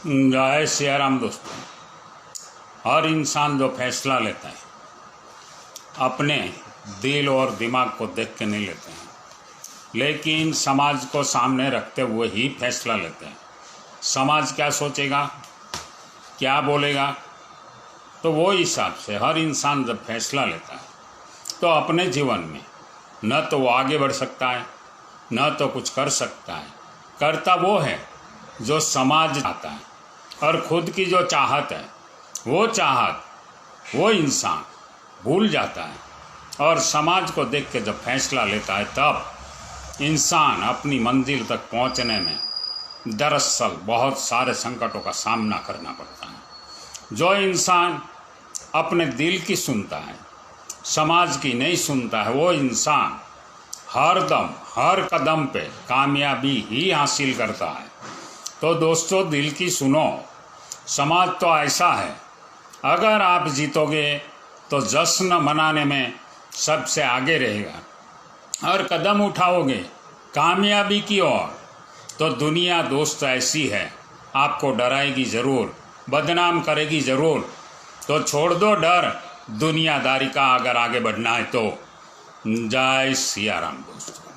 जय सियाराम दोस्तों। हर इंसान जो फैसला लेता है अपने दिल और दिमाग को देख के नहीं लेते हैं, लेकिन समाज को सामने रखते हुए ही फैसला लेते हैं। समाज क्या सोचेगा, क्या बोलेगा, तो वो हिसाब से हर इंसान जब फैसला लेता है तो अपने जीवन में न तो वो आगे बढ़ सकता है, न तो कुछ कर सकता है। करता वो है जो समाज चाहता है, और खुद की जो चाहत है वो इंसान भूल जाता है। और समाज को देख के जब फैसला लेता है तब इंसान अपनी मंजिल तक पहुंचने में दरअसल बहुत सारे संकटों का सामना करना पड़ता है। जो इंसान अपने दिल की सुनता है, समाज की नहीं सुनता है, वो इंसान हर कदम पे कामयाबी ही हासिल करता है। तो दोस्तों, दिल की सुनो। समाज तो ऐसा है, अगर आप जीतोगे तो जश्न मनाने में सबसे आगे रहेगा, और कदम उठाओगे कामयाबी की ओर तो दुनिया दोस्त ऐसी है, आपको डराएगी ज़रूर, बदनाम करेगी ज़रूर। तो छोड़ दो डर दुनियादारी का, अगर आगे बढ़ना है तो। जय सियाराम दोस्तों।